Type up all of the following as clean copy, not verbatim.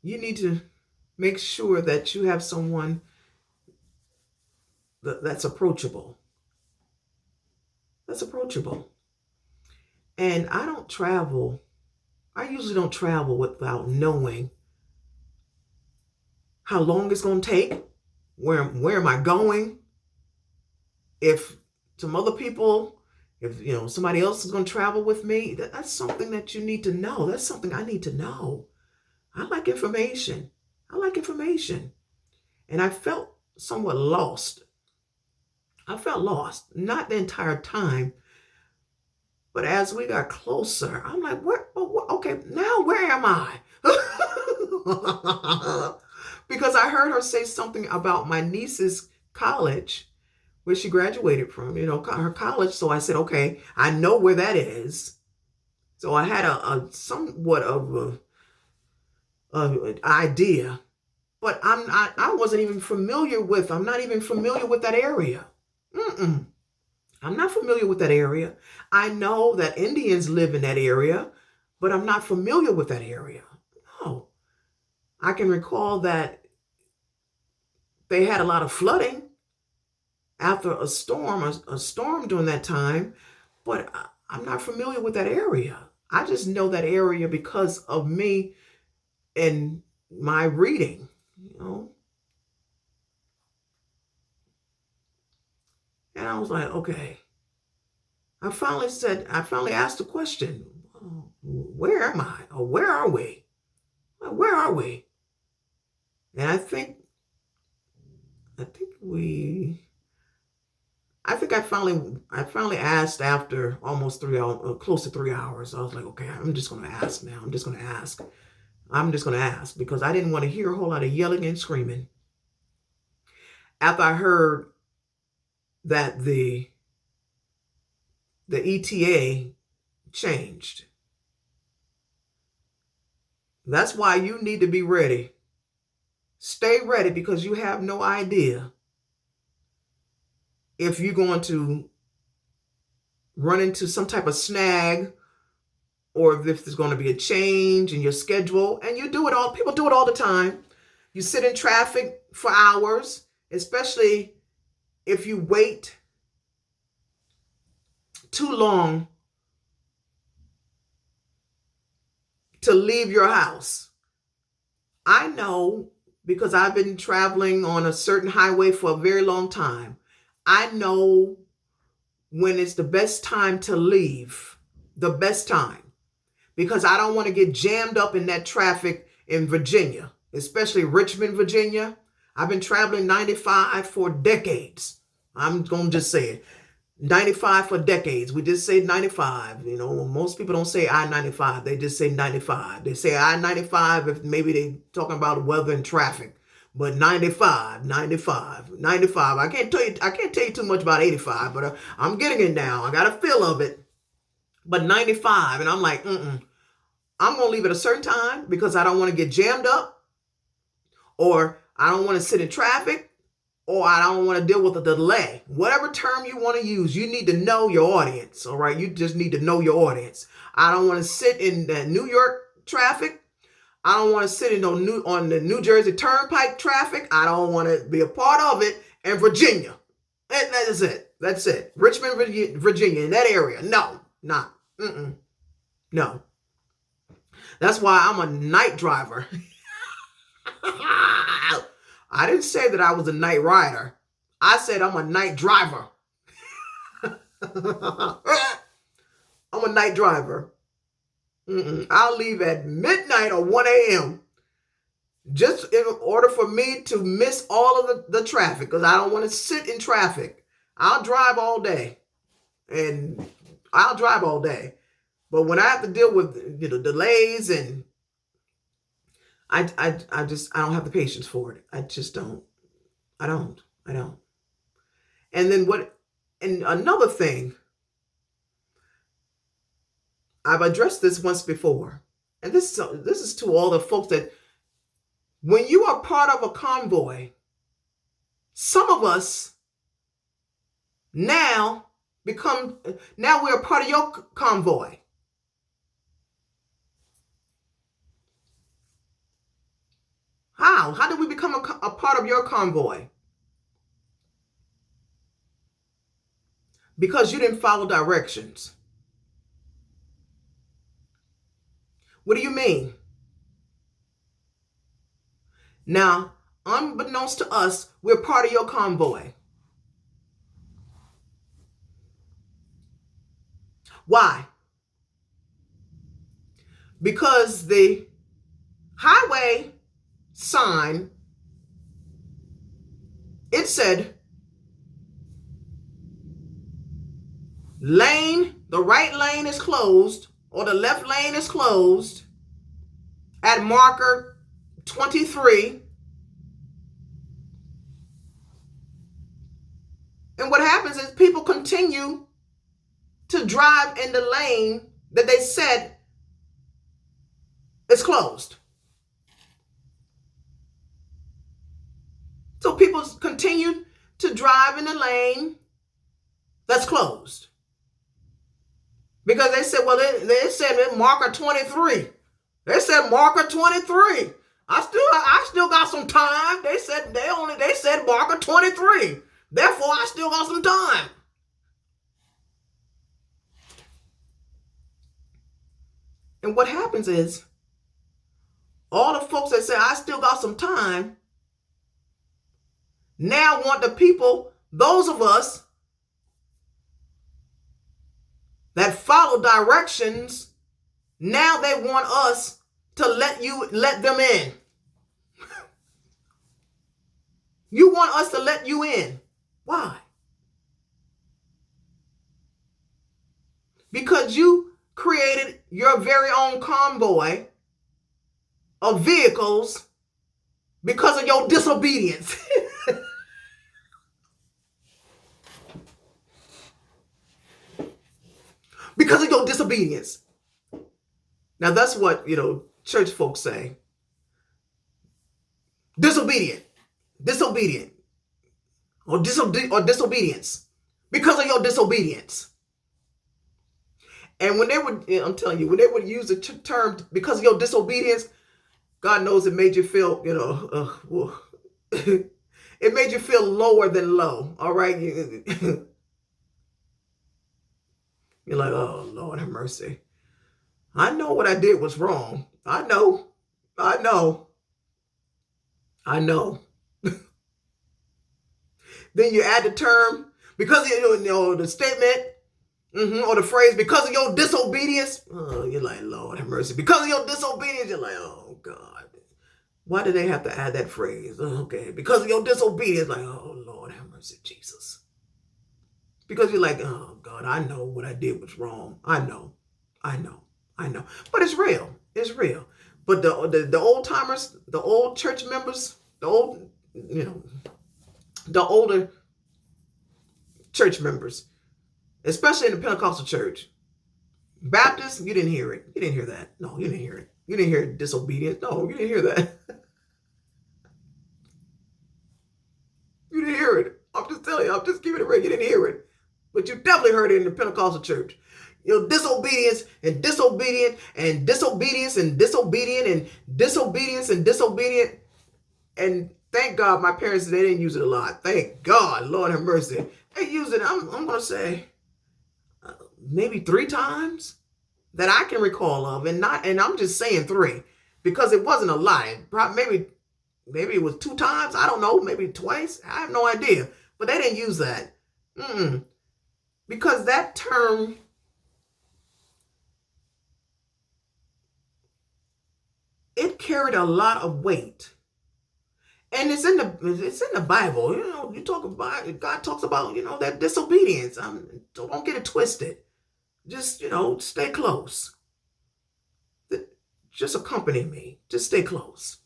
you need to make sure that you have someone that's approachable. That's approachable. And I usually don't travel without knowing how long it's going to take, where am I going, if some other people, if somebody else is going to travel with me. That's something that you need to know. That's something I need to know. I like information. I like information. And I felt somewhat lost. I felt lost, not the entire time, but as we got closer, I'm like, where? Oh, okay, now where am I? Because I heard her say something about my niece's college, where she graduated from, her college. So I said, okay, I know where that is. So I had a somewhat of a idea, but I wasn't even familiar with. I'm not even familiar with that area. Mm-mm. I'm not familiar with that area. I know that Indians live in that area, but I'm not familiar with that area. No. I can recall that they had a lot of flooding after a storm during that time, but I'm not familiar with that area. I just know that area because of me and my reading, you know. And I was like, okay. I finally asked the question, where am I? Or where are we? Where are we? And I think we, I think I finally asked after almost 3 hours, close to 3 hours. I was like, okay, I'm just going to ask now. I'm just going to ask. I'm just going to ask because I didn't want to hear a whole lot of yelling and screaming. After I heard that the ETA changed. That's why you need to be ready. Stay ready because you have no idea if you're going to run into some type of snag or if there's going to be a change in your schedule. And people do it all the time. You sit in traffic for hours, especially if you wait too long to leave your house. I know because I've been traveling on a certain highway for a very long time. I know when it's the best time to leave, the best time, because I don't want to get jammed up in that traffic in Virginia, especially Richmond, Virginia. I've been traveling 95 for decades. I'm going to just say it. 95 for decades. We just say 95. Most people don't say I-95. They just say 95. They say I-95 if maybe they talking about weather and traffic. But 95, 95, 95. I can't tell you too much about 85, but I'm getting it now. I got a feel of it. But 95, and I'm like, I'm going to leave at a certain time because I don't want to get jammed up, or I don't want to sit in traffic, or I don't want to deal with a delay. Whatever term you want to use, you need to know your audience, all right? You just need to know your audience. I don't want to sit in that New York traffic. I don't want to sit on the New Jersey Turnpike traffic. I don't want to be a part of it. And Virginia. That is it. That's it. Richmond, Virginia, in that area. No, not. No. That's why I'm a night driver. I didn't say that I was a night rider. I said I'm a night driver. I'm a night driver. I'll leave at midnight or 1 a.m. just in order for me to miss all of the traffic because I don't want to sit in traffic. I'll drive all day. But when I have to deal with delays and I don't have the patience for it. I just don't. I don't. And then and another thing, I've addressed this once before. And this is to all the folks that when you are part of a convoy, some of us now we're a part of your convoy. How? How did we become a part of your convoy? Because you didn't follow directions. What do you mean? Now, unbeknownst to us, we're part of your convoy. Why? Because the highway sign, it said the right lane is closed, or the left lane is closed at marker 23. And what happens is people continue to drive in the lane that they said is closed. So people continue to drive in the lane that's closed. Because they said, well, they said marker 23. They said marker 23. I still got some time. They said marker 23. Therefore, I still got some time. And what happens is, all the folks that say, I still got some time, now want the people, those of us that follow directions, now they want us to let them in. You want us to let you in. Why? Because you created your very own convoy of vehicles because of your disobedience. Because of your disobedience. Now that's what, church folks say. Disobedient, or disobedience. Because of your disobedience. And when they would, I'm telling you, when they would use the term because of your disobedience, God knows it made you feel, it made you feel lower than low. All right. You're like, oh, Lord have mercy. I know what I did was wrong. I know. Then you add the term, because of the statement, or the phrase, because of your disobedience. Oh, you're like, Lord have mercy. Because of your disobedience, you're like, oh, God. Why do they have to add that phrase? Okay, because of your disobedience, like, oh, Lord have mercy, Jesus. Because you're like, oh, God, I know what I did was wrong. I know. But it's real. It's real. But the old timers, the old church members, the older church members, especially in the Pentecostal church, Baptists, you didn't hear it. You didn't hear that. No, you didn't hear it. You didn't hear disobedience. No, you didn't hear that. You didn't hear it. I'm just telling you. I'm just giving it right. You didn't hear it. But you definitely heard it in the Pentecostal church. Disobedience and disobedient and disobedience and disobedient and disobedience and disobedient. And thank God my parents, they didn't use it a lot. Thank God. Lord have mercy. They used it, I'm going to say, maybe 3 times that I can recall of. And I'm just saying 3 because it wasn't a lot. Maybe it was 2 times. I don't know. Maybe twice. I have no idea. But they didn't use that. Because that term, it carried a lot of weight. And it's in the Bible. You talk about, God talks about, that disobedience. Don't get it twisted. Just, stay close. Just accompany me. Just stay close.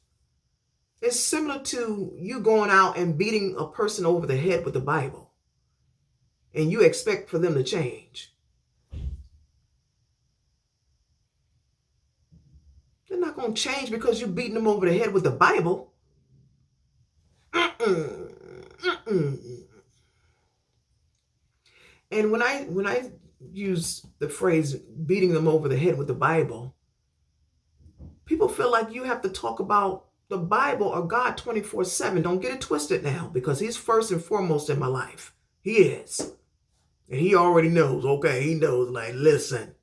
It's similar to you going out and beating a person over the head with the Bible. And you expect for them to change. They're not going to change because you're beating them over the head with the Bible. And when I use the phrase beating them over the head with the Bible, people feel like you have to talk about the Bible or God 24/7. Don't get it twisted now, because he's first and foremost in my life. He is. And he already knows, okay? He knows, like, listen.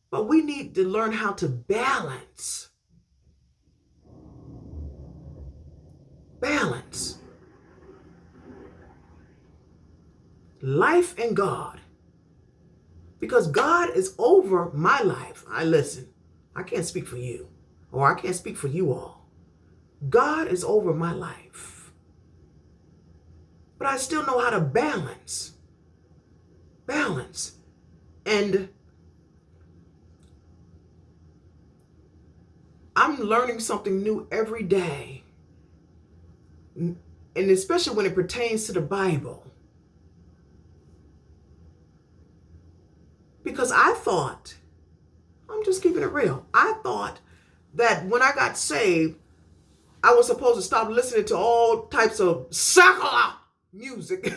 But we need to learn how to balance. Balance. Life and God. Because God is over my life. I can't speak for you, or I can't speak for you all. God is over my life. But I still know how to balance. Balance. And I'm learning something new every day. And especially when it pertains to the Bible. Because I thought, I'm just keeping it real, I thought that when I got saved, I was supposed to stop listening to all types of secular music.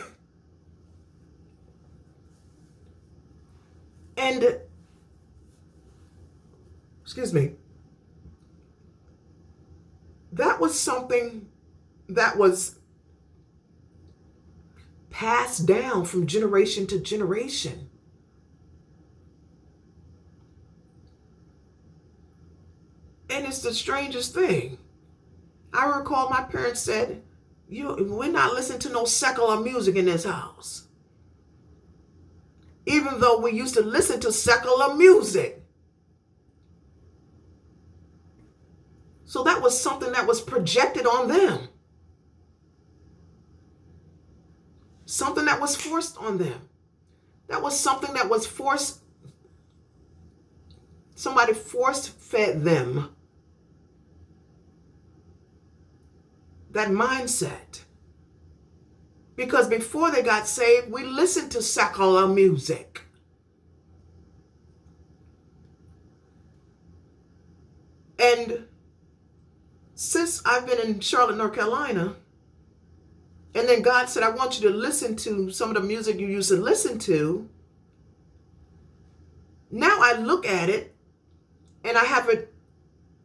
And, excuse me, that was something that was passed down from generation to generation. And it's the strangest thing. I recall my parents said, we're not listening to no secular music in this house. Even though we used to listen to secular music. So that was something that was projected on them. Something that was forced on them. That was something that was forced. Somebody force fed them that mindset. Because before they got saved, we listened to secular music. And since I've been in Charlotte, North Carolina, and then God said, I want you to listen to some of the music you used to listen to. Now I look at it and I have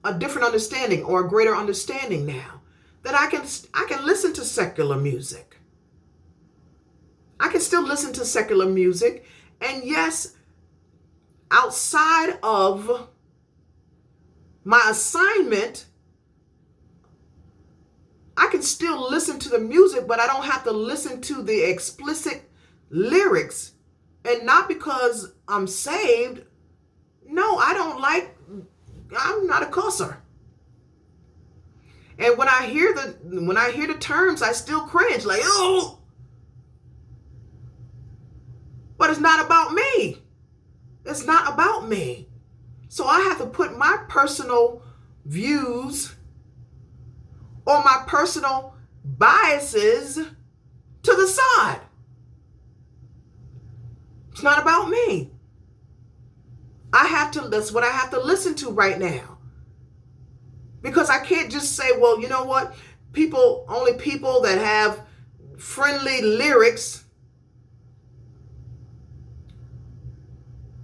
a different understanding, or a greater understanding now, that I can listen to secular music. I can still listen to secular music. And yes, outside of my assignment, I can still listen to the music, but I don't have to listen to the explicit lyrics. And not because I'm saved. No, I'm not a cusser. And when I hear the terms, I still cringe, like, oh. But it's not about me. It's not about me. So I have to put my personal views or my personal biases to the side. It's not about me. That's what I have to listen to right now. Because I can't just say, well, you know what? Only people that have friendly lyrics.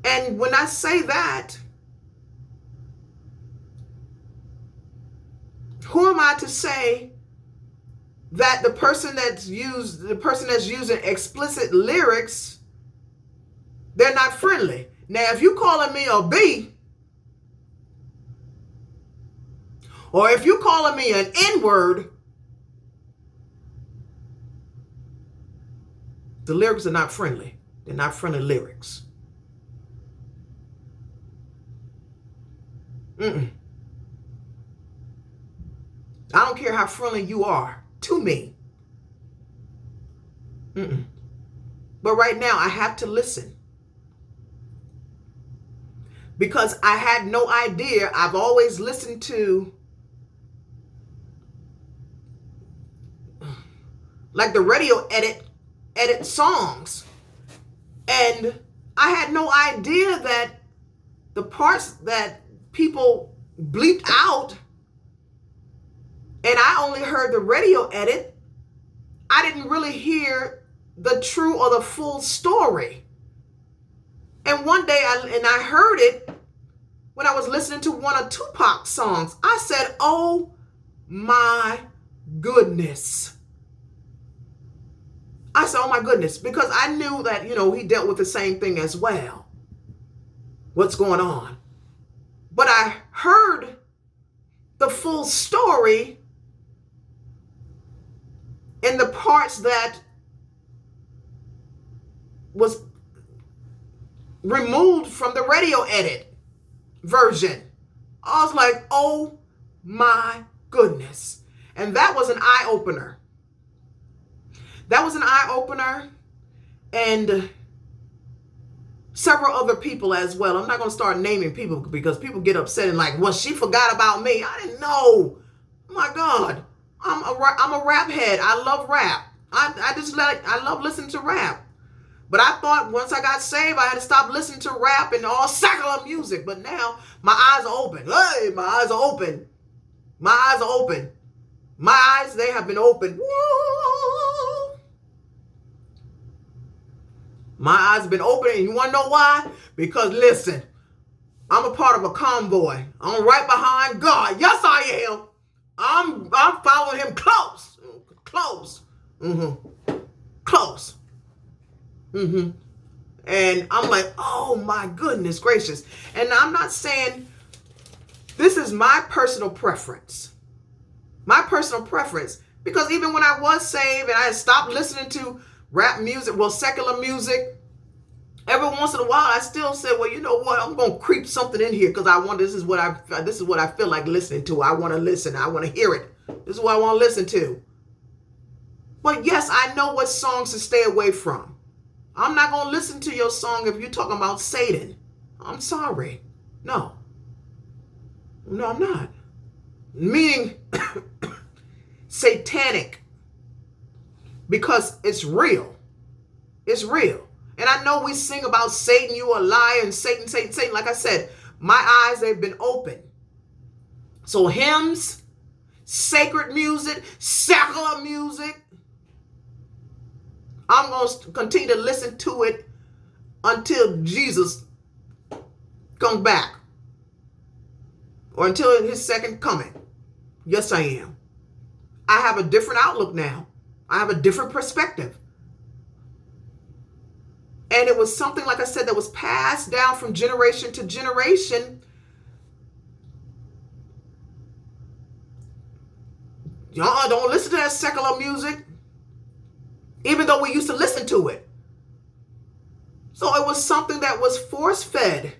And when I say that, who am I to say that the person that's using explicit lyrics, they're not friendly? Now, if you calling me a B, or if you calling me an N-word, the lyrics are not friendly. They're not friendly lyrics. I don't care how friendly you are to me. But right now, I have to listen. Because I had no idea. I've always listened to like the radio edit songs. And I had no idea that the parts that people bleeped out, and I only heard the radio edit, I didn't really hear the true or the full story. And one day I heard it, when I was listening to one of Tupac's songs. I said, oh my goodness. I said, oh my goodness, because I knew that, he dealt with the same thing as well. What's going on? But I heard the full story in the parts that was removed from the radio edit version. I was like, oh my goodness. And that was an eye-opener. That was an eye-opener, and several other people as well. I'm not going to start naming people because people get upset and like, well, she forgot about me. I didn't know. Oh my God. I'm a rap head. I love rap. I love listening to rap. But I thought once I got saved, I had to stop listening to rap and all secular music. But now my eyes are open. Hey, my eyes are open. My eyes are open. My eyes, they have been opened. Whoa. My eyes have been open, and you want to know why? Because listen, I'm a part of a convoy. I'm right behind God. Yes, I am. I'm following him close. Close. Close. And I'm like, oh my goodness gracious. And I'm not saying this is my personal preference. My personal preference. Because even when I was saved and I had stopped listening to rap music, well, secular music, every once in a while I still say, well, you know what, I'm gonna creep something in here because this is what I feel like listening to. I want to listen. I want to hear it. This is what I want to listen to. But yes, I know what songs to stay away from. I'm not gonna listen to your song if you're talking about Satan. I'm sorry. No, I'm not. Meaning satanic. Because it's real. It's real. And I know we sing about Satan, you a liar, and Satan, Satan, Satan. Like I said, my eyes, they've been open. So hymns, sacred music, secular music, I'm going to continue to listen to it until Jesus comes back. Or until his second coming. Yes, I am. I have a different outlook now. I have a different perspective. And it was something, like I said, that was passed down from generation to generation. Y'all don't listen to that secular music, even though we used to listen to it. So it was something that was force-fed.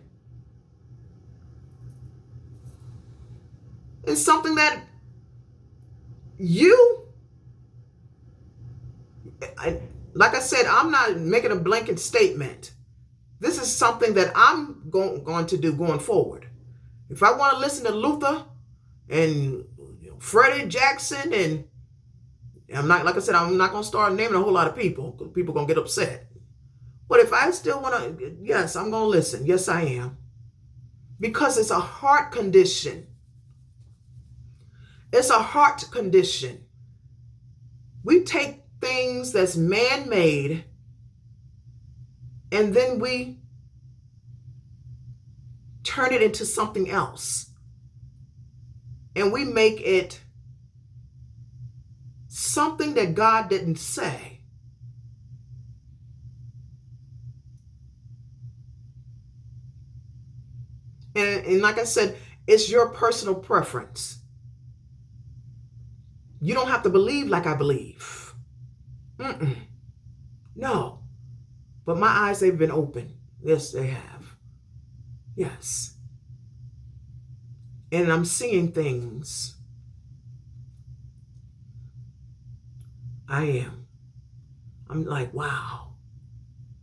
It's something that like I said, I'm not making a blanket statement. This is something that I'm going to do going forward. If I want to listen to Luther and Freddie Jackson, and I'm not, like I said, I'm not going to start naming a whole lot of people because people are going to get upset. But if I still want to, yes, I'm going to listen. Yes, I am. Because it's a heart condition. It's a heart condition. We take things that's man-made and then we turn it into something else. And we make it something that God didn't say. And like I said, it's your personal preference. You don't have to believe like I believe. No. But my eyes, they've been open. Yes, they have. Yes. And I'm seeing things. I am. I'm like, wow.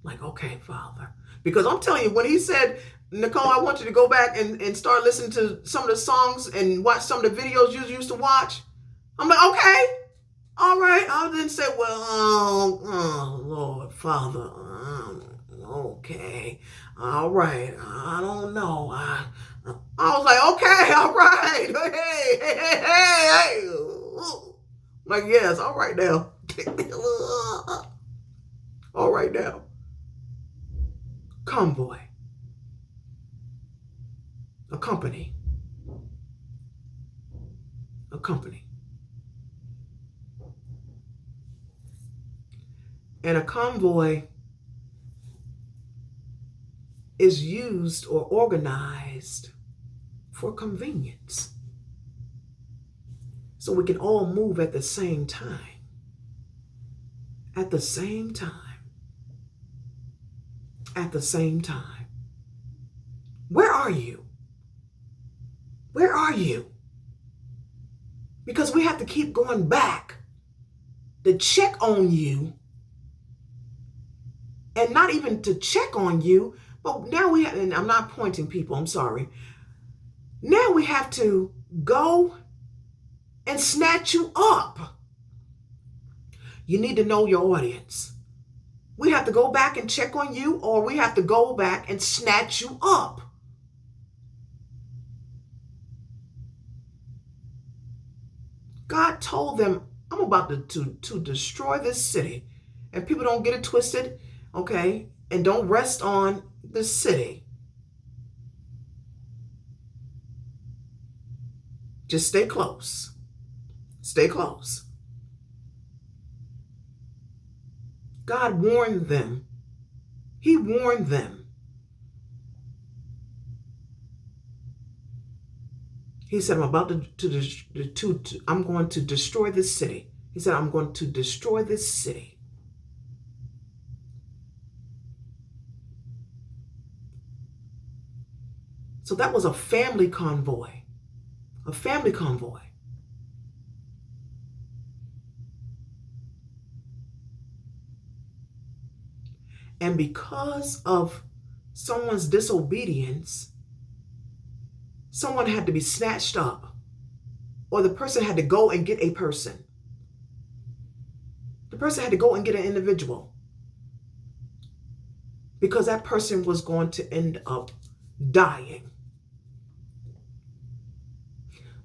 Like, okay, Father. Because I'm telling you, when he said, Nicole, I want you to go back and start listening to some of the songs and watch some of the videos you used to watch. I'm like, okay. All right. I didn't say, well, oh Lord, Father. Okay. All right. I don't know. I was like, okay. All right. Hey. Like, yes. All right now. All right now. Convoy. A company. A company. And a convoy is used or organized for convenience. So we can all move at the same time. At the same time. At the same time. Where are you? Where are you? Because we have to keep going back to check on you. And not even to check on you, but now we have, and I'm not pointing people, I'm sorry. Now we have to go and snatch you up. You need to know your audience. We have to go back and check on you, or we have to go back and snatch you up. God told them, I'm about to destroy this city. And people don't get it twisted, okay? And don't rest on the city. Just stay close. Stay close. God warned them. He warned them. He said, I'm going to destroy this city. He said, I'm going to destroy this city. So that was a family convoy. A family convoy. And because of someone's disobedience, someone had to be snatched up, or the person had to go and get a person. The person had to go and get an individual, because that person was going to end up dying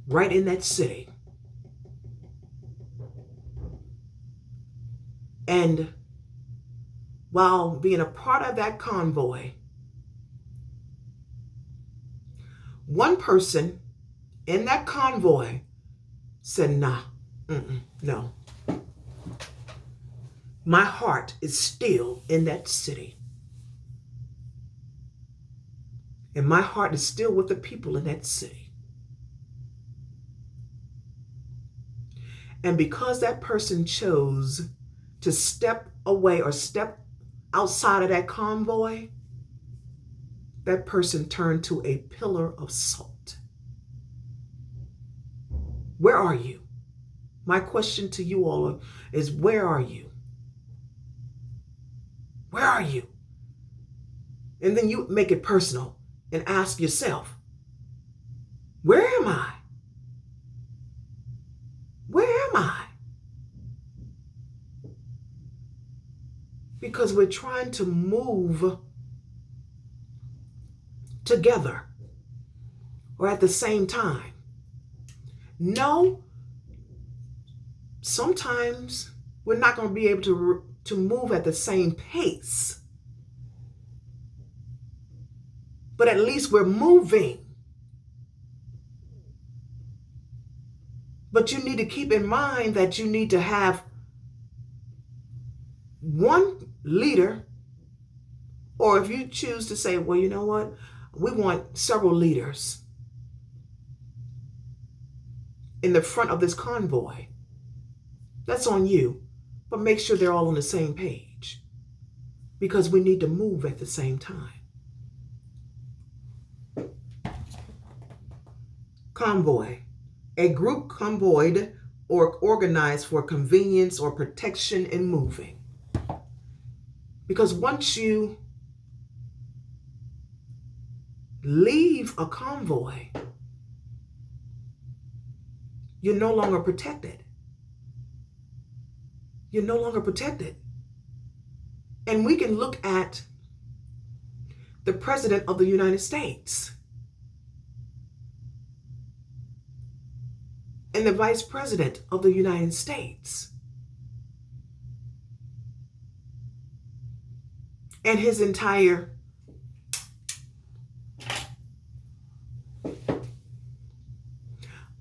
right in that city. And while being a part of that convoy, one person in that convoy said, nah, no. My heart is still in that city. And my heart is still with the people in that city. And because that person chose to step away or step outside of that convoy, that person turned to a pillar of salt. Where are you? My question to you all is, where are you? Where are you? And then you make it personal and ask yourself, where am I? Where am I? Because we're trying to move together or at the same time. No, sometimes we're not going to be able to move at the same pace. But at least we're moving. But you need to keep in mind that you need to have one leader, or if you choose to say, well, you know what? We want several leaders in the front of this convoy. That's on you. But make sure they're all on the same page, because we need to move at the same time. Convoy. A group convoyed or organized for convenience or protection in moving. Because once you leave a convoy, you're no longer protected. You're no longer protected. And we can look at the President of the United States and the Vice President of the United States and his entire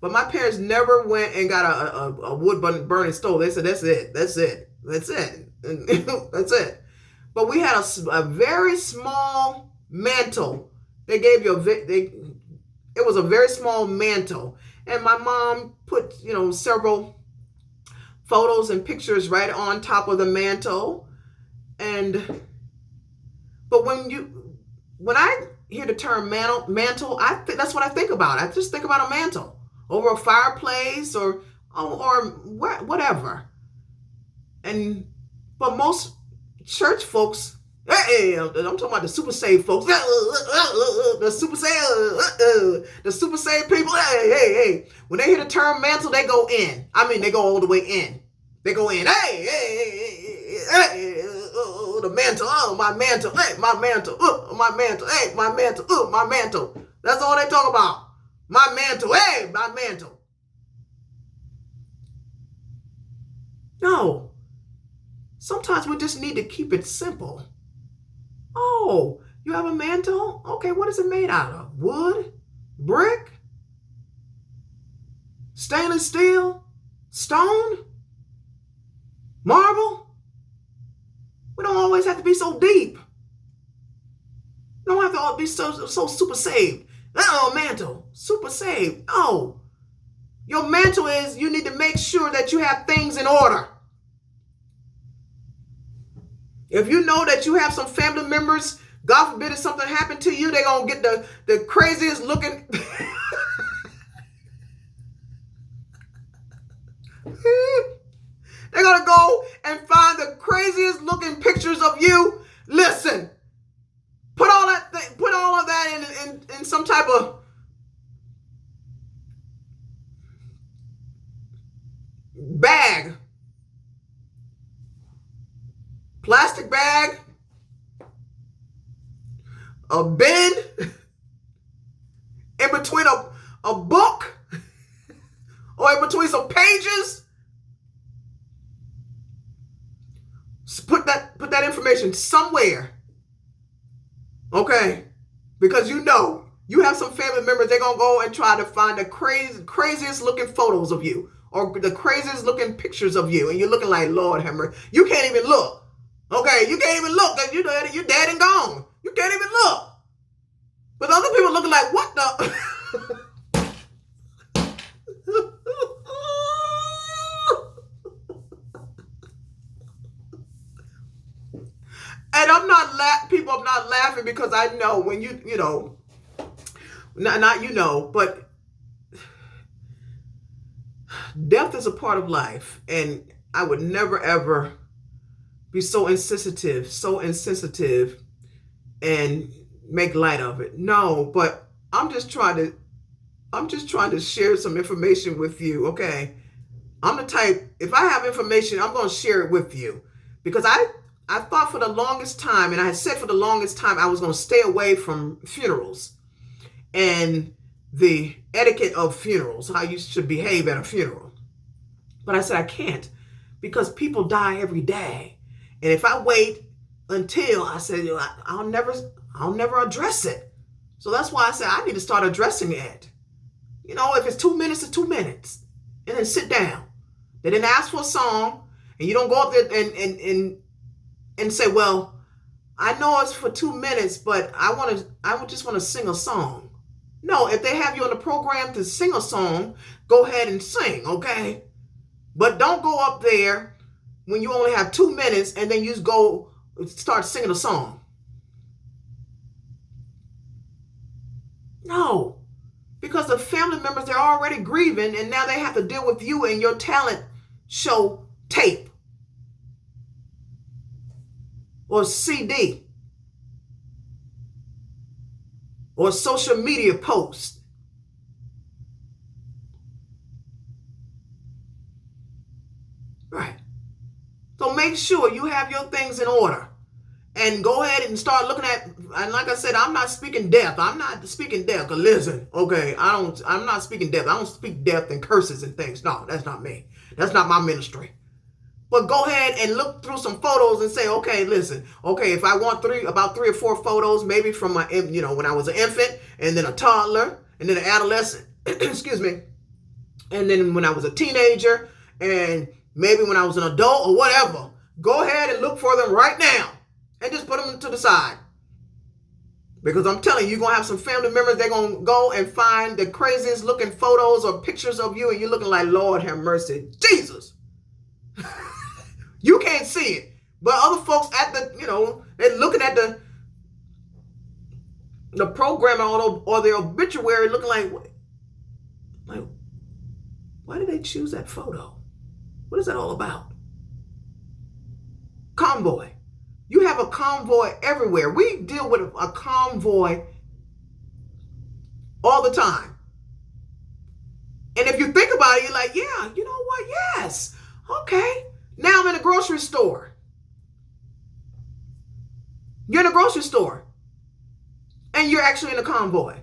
But my parents never went and got a wood burning stove. They said, that's it. That's it. That's it. That's it. But we had a very small mantle. They gave you it was a very small mantle. And my mom put, several photos and pictures right on top of the mantle. But when I hear the term mantle, that's what I think about. I just think about a mantle over a fireplace or whatever. But most church folks, hey, I'm talking about the super saved folks, the super saved people. Hey, when they hear the term mantle, they go in. I mean, they go all the way in. They go in. Hey, the mantle, my mantle, hey, my mantle, my mantle, hey, my mantle, my mantle. That's all they talk about. My mantle, hey, my mantle. No. Sometimes we just need to keep it simple. Oh, you have a mantle? Okay, what is it made out of? Wood? Brick? Stainless steel? Stone? Marble? We don't always have to be so deep. We don't have to all be so super saved. Mantle, super saved. No. Your mantle is you need to make sure that you have things in order. If you know that you have some family members, God forbid if something happened to you, they're going to get the craziest looking. They're going to go and find the craziest looking pictures of you. Listen, put all of that in some type of bag. Plastic bag, a bin, in between a book, or in between some pages. Put that information somewhere. Okay? Because you have some family members, they're going to go and try to find the craziest looking photos of you or the craziest looking pictures of you. And you're looking like, Lord have mercy. You can't even look. Okay, you can't even look. You're dead and gone. You can't even look. But other people looking like, what the? And I'm not laughing because I know when but death is a part of life. And I would never, ever be so insensitive and make light of it. No, but I'm just trying to share some information with you, okay? I'm the type, if I have information, I'm going to share it with you. Because I thought for the longest time, and I had said for the longest time, I was going to stay away from funerals and the etiquette of funerals, how you should behave at a funeral. But I said I can't because people die every day. And if I wait until I said, I'll never address it. So that's why I said I need to start addressing it. If it's 2 minutes, it's 2 minutes. And then sit down. They didn't ask for a song. And you don't go up there and say, well, I know it's for 2 minutes, but I just want to sing a song. No, if they have you on the program to sing a song, go ahead and sing, okay? But don't go up there when you only have 2 minutes and then you just go start singing a song. No, because the family members, they're already grieving and now they have to deal with you and your talent show tape or CD or social media post. Right. So make sure you have your things in order and go ahead and start looking at, and like I said, I'm not speaking death. I'm not speaking death. Cause listen, okay, I'm not speaking death. I don't speak death and curses and things. No, that's not me. That's not my ministry. But go ahead and look through some photos and say, okay, listen, okay, if I want about 3 or 4 photos, maybe from my, when I was an infant and then a toddler and then an adolescent, excuse me, And then when I was a teenager, and maybe when I was an adult or whatever, go ahead and look for them right now and just put them to the side. Because I'm telling you, you're going to have some family members, they're going to go and find the craziest looking photos or pictures of you, and you're looking like, Lord have mercy, Jesus. You can't see it. But other folks at the, they're looking at the program or the obituary looking like, why did they choose that photo? What is that all about? Convoy. You have a convoy everywhere. We deal with a convoy all the time. And if you think about it, you're like, yeah, you know what? Yes. Okay. Now I'm in a grocery store. You're in a grocery store. And you're actually in a convoy.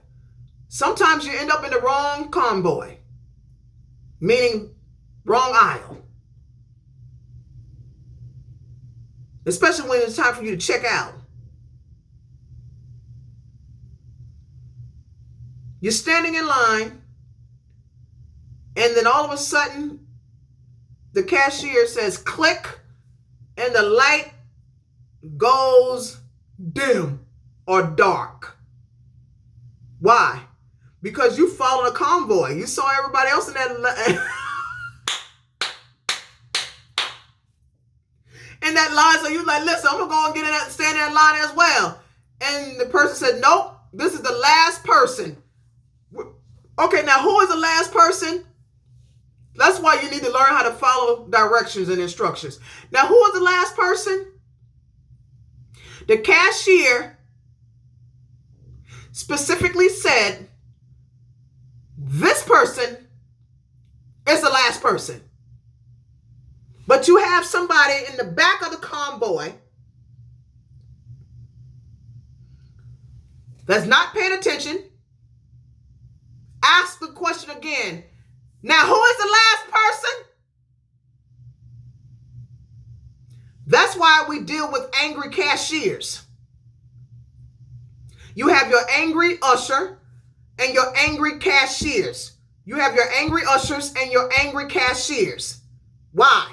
Sometimes you end up in the wrong convoy. Meaning wrong aisle. Especially when it's time for you to check out. You're standing in line, and then all of a sudden, the cashier says click, and the light goes dim or dark. Why? Because you followed a convoy. You saw everybody else in that line, so you're like, listen, I'm gonna go and get in that, stand in that line as well. And the person said, nope, this is the last person. Okay, now who is the last person? That's why you need to learn how to follow directions and instructions. Now, who is the last person? The cashier specifically said, this person is the last person. But you have somebody in the back of the convoy that's not paying attention. Ask the question again. Now, who is the last person? That's why we deal with angry cashiers. You have your angry usher and your angry cashiers. You have your angry ushers and your angry cashiers. Why?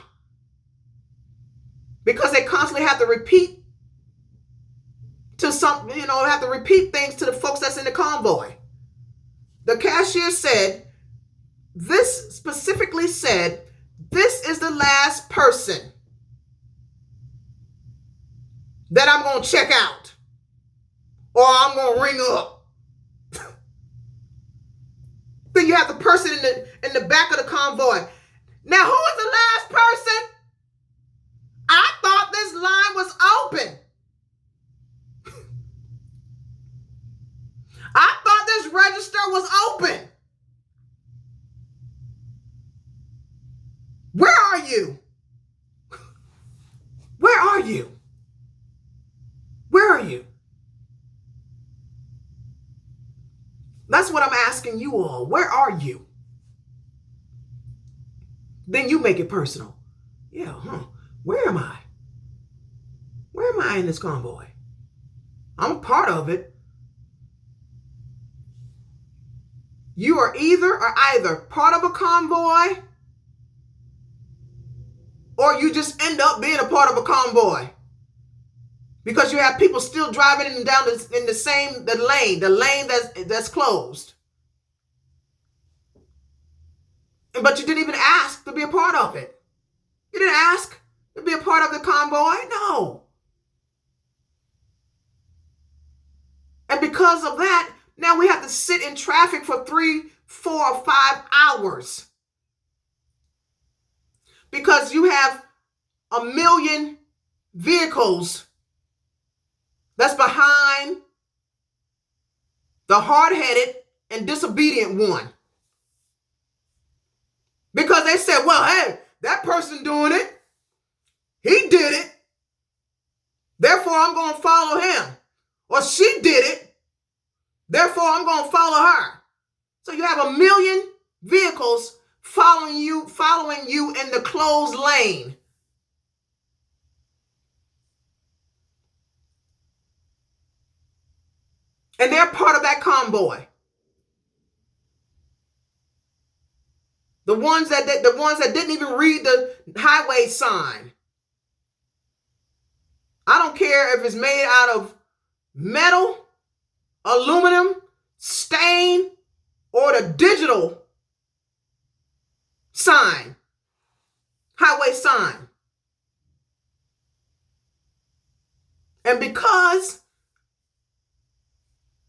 Because they constantly have to repeat have to repeat things to the folks that's in the convoy. The cashier said, this specifically said, this is the last person that I'm going to check out or I'm going to ring up. Then you have the person in the back of the convoy. Now, who is the last person? I thought this line was open. I thought this register was open. Where are you? Where are you? Where are you? That's what I'm asking you all. Where are you? Then you make it personal. Yeah, Where am I? Where am I in this convoy? I'm a part of it. You are either part of a convoy or you just end up being a part of a convoy. Because you have people still driving in and down in the lane that's closed. But you didn't even ask to be a part of it. You didn't ask to be a part of the convoy? No. And because of that, now we have to sit in traffic for 3, 4, or 5 hours. Because you have a million vehicles that's behind the hard-headed and disobedient one. Because they said, well, hey, that person doing it, he did it, therefore I'm going to follow him. Or she did it, therefore I'm going to follow her. So you have a million vehicles following you in the closed lane. And they're part of that convoy. The ones that didn't even read the highway sign. I don't care if it's made out of metal, aluminum, stain, or the digital sign, highway sign. And because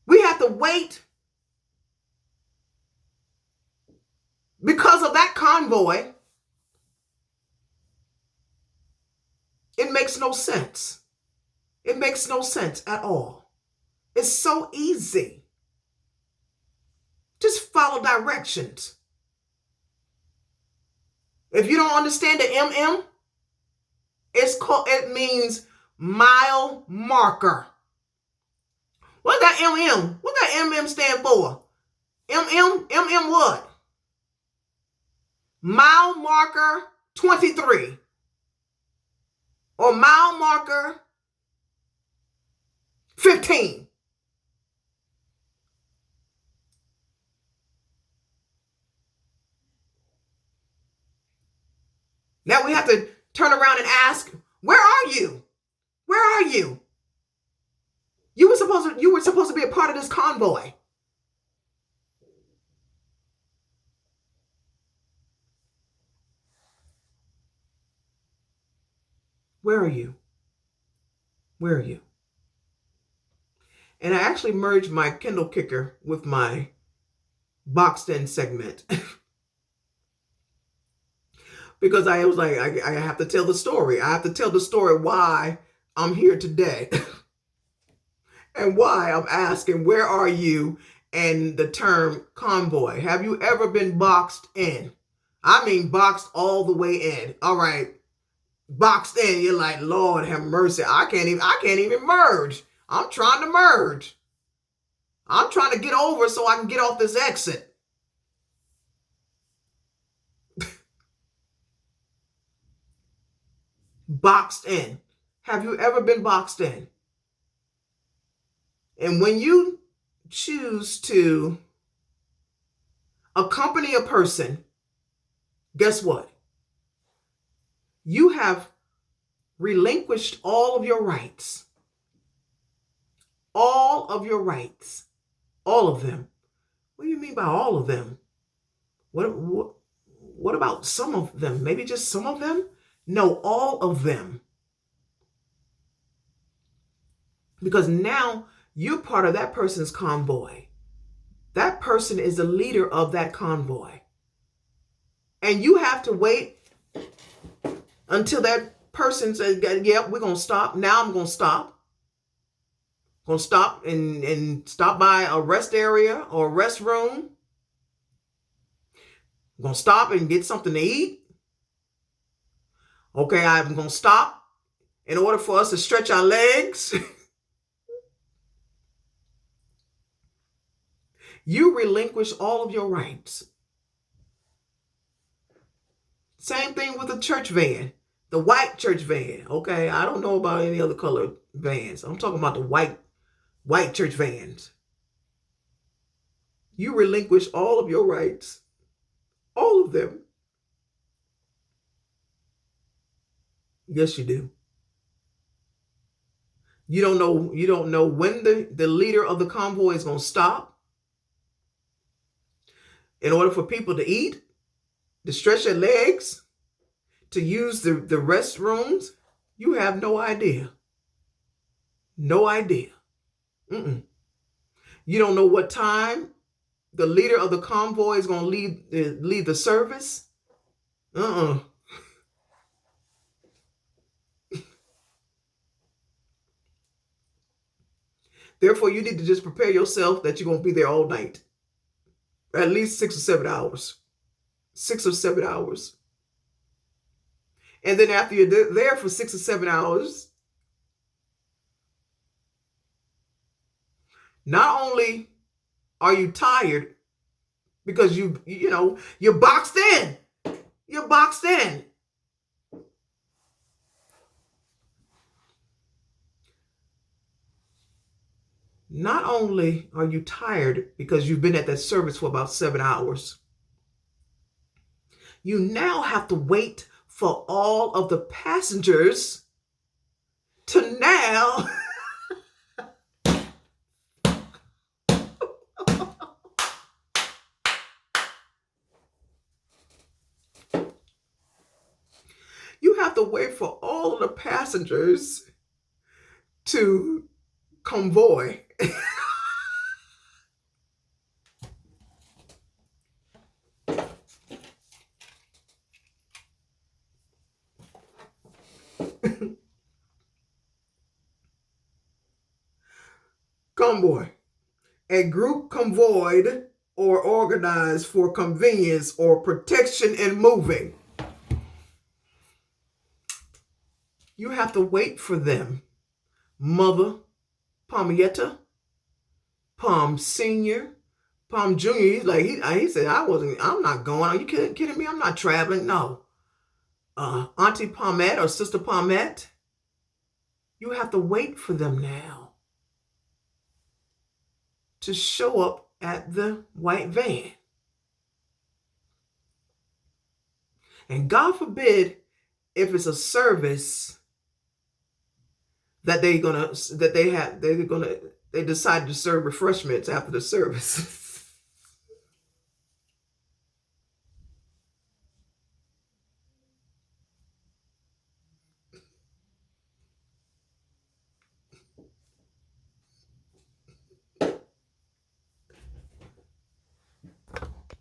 we have to wait because of that convoy, it makes no sense. It makes no sense at all. It's so easy. Just follow directions. If you don't understand the it means mile marker. What's that MM? What that MM stand for? MM what? Mile marker 23. Or mile marker 15. Now we have to turn around and ask, where are you? Where are you? You were supposed to be a part of this convoy. Where are you? Where are you? And I actually merged my Kindle Kicker with my boxed in segment. Because I was like, I have to tell the story. I have to tell the story why I'm here today. And why I'm asking, where are you? And the term convoy. Have you ever been boxed in? I mean, boxed all the way in. All right. Boxed in. You're like, Lord have mercy. I can't even merge. I'm trying to merge. I'm trying to get over so I can get off this exit. Boxed in. Have you ever been boxed in? And when you choose to accompany a person, guess what? You have relinquished all of your rights. All of your rights. All of them. What do you mean by all of them? What about some of them? Maybe just some of them? No, all of them. Because now you're part of that person's convoy. That person is the leader of that convoy. And you have to wait until that person says, yep, we're going to stop. Now I'm going to stop. Going to stop and stop by a rest area or a restroom. I'm going to stop and get something to eat. Okay, I'm going to stop in order for us to stretch our legs. You relinquish all of your rights. Same thing with a church van, the white church van. Okay, I don't know about any other color vans. I'm talking about the white church vans. You relinquish all of your rights, all of them. Yes, you do. You don't know when the leader of the convoy is going to stop in order for people to eat, to stretch their legs, to use the restrooms. You have no idea. No idea. You don't know what time the leader of the convoy is going to leave the service. Therefore, you need to just prepare yourself that you're going to be there all night. At least 6 or 7 hours. 6 or 7 hours. And then after you're there for 6 or 7 hours, not only are you tired because you're boxed in. You're boxed in. Not only are you tired because you've been at that service for about 7 hours, You now have to wait for all of the passengers to now you have to wait for all of the passengers to convoy. Convoy. A group convoyed or organized for convenience or protection in moving. You have to wait for them. Mother, Palmietta, Palm Senior, Palm Junior. He's like, he said, I'm not going. Are you kidding me? I'm not traveling. No. Auntie Palmette or Sister Palmette, you have to wait for them now to show up at the white van. And God forbid if it's a service that they decided to serve refreshments after the service.